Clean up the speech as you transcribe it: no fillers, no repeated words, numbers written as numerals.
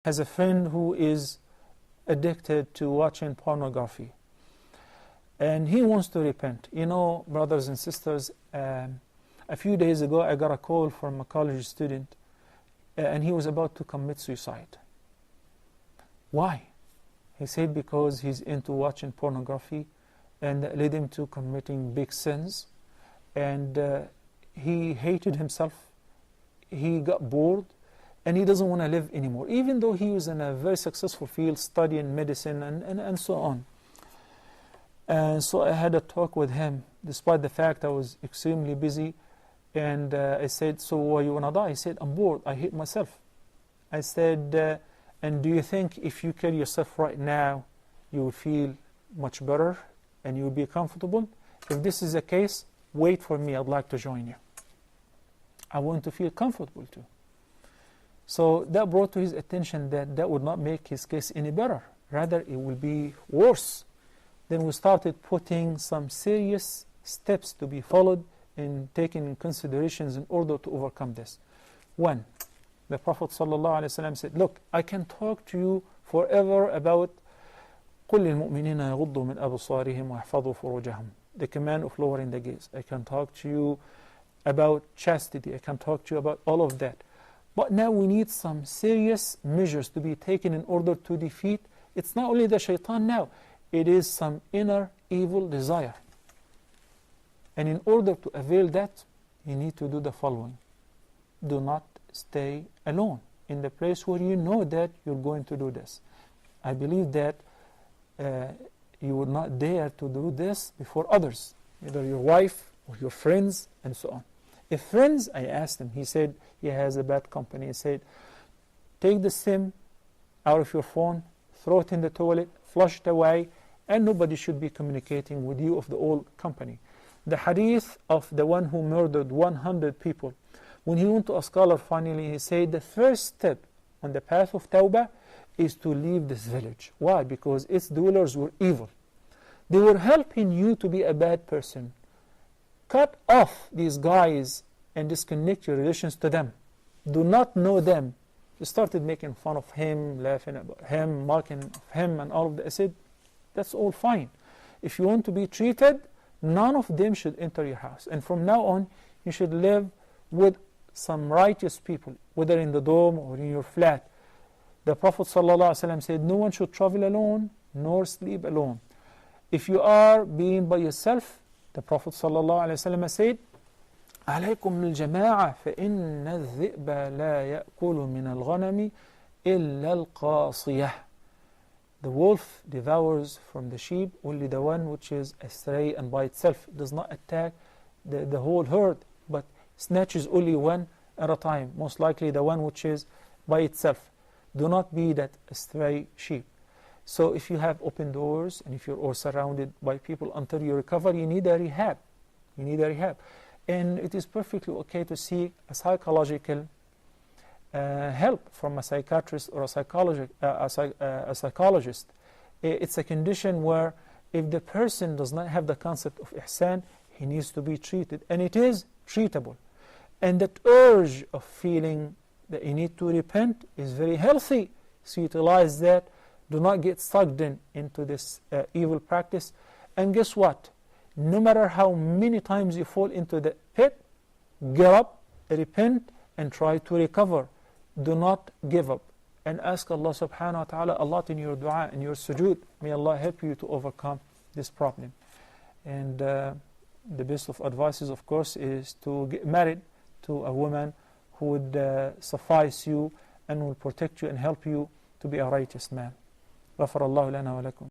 has a friend who is addicted to watching pornography, and he wants to repent. You know, brothers and sisters, a few days ago I got a call from a college student, and he was about to commit suicide. Why? He said because he's into watching pornography, and that led him to committing big sins, and he hated himself, he got bored, and he doesn't want to live anymore, even though he was in a very successful field studying medicine and so on. And so I had a talk with him, despite the fact I was extremely busy, and I said, so why you want to die? He said, I'm bored, I hate myself. I said, and do you think if you kill yourself right now, you will feel much better and you will be comfortable? If this is the case, wait for me, I'd like to join you. I want to feel comfortable too. So that brought to his attention that that would not make his case any better. Rather, it will be worse. Then we started putting some serious steps to be followed and taken in considerations in order to overcome this. One, the Prophet ﷺ said, look, I can talk to you forever about قُلْ لِلْمُؤْمِنِينَ يَغُضُّوا مِنْ أَبْصَارِهِمْ وَيَحْفَظُوا فُرُوجَهُمْ. The command of lowering the gaze. I can talk to you about chastity. I can talk to you about all of that. But now we need some serious measures to be taken in order to defeat. It's not only the shaitan now, it is some inner evil desire. And in order to avail that, you need to do the following. Do not stay alone in the place where you know that you're going to do this. I believe that you would not dare to do this before others, either your wife or your friends and so on. If friends, I asked him, he said he has a bad company. He said, take the SIM out of your phone, throw it in the toilet, flush it away, and nobody should be communicating with you of the old company. The hadith of the one who murdered 100 people, when he went to a scholar finally, he said the first step on the path of Tawbah is to leave this village. Why? Because its dwellers were evil. They were helping you to be a bad person. Cut off these guys and disconnect your relations to them. Do not know them. You started making fun of him, laughing about him, mocking him and all of that. I said, that's all fine. If you want to be treated, none of them should enter your house. And from now on, you should live with some righteous people, whether in the dome or in your flat. The Prophet ﷺ said, no one should travel alone, nor sleep alone. If you are being by yourself, the Prophet ﷺ said, عليكم الجماعة فإن الذئب لا يأكل من الغنم إلا القاصية. The wolf devours from the sheep only the one which is astray and by itself. It does not attack the whole herd, but snatches only one at a time, most likely the one which is by itself. Do not be that astray sheep. So if you have open doors and if you're all surrounded by people until you recover, you need a rehab. You need a rehab. And it is perfectly okay to seek a psychological help from a psychiatrist or a psychologist. It's a condition where if the person does not have the concept of ihsan, he needs to be treated. And it is treatable. And that urge of feeling that you need to repent is very healthy. So utilize that. Do not get sucked into this evil practice. And guess what? No matter how many times you fall into the pit, get up, repent, and try to recover. Do not give up. And ask Allah subhanahu wa ta'ala a lot in your dua and your sujood. May Allah help you to overcome this problem. And the best of advices, of course, is to get married to a woman who would suffice you and will protect you and help you to be a righteous man. غفر الله لنا ولكم.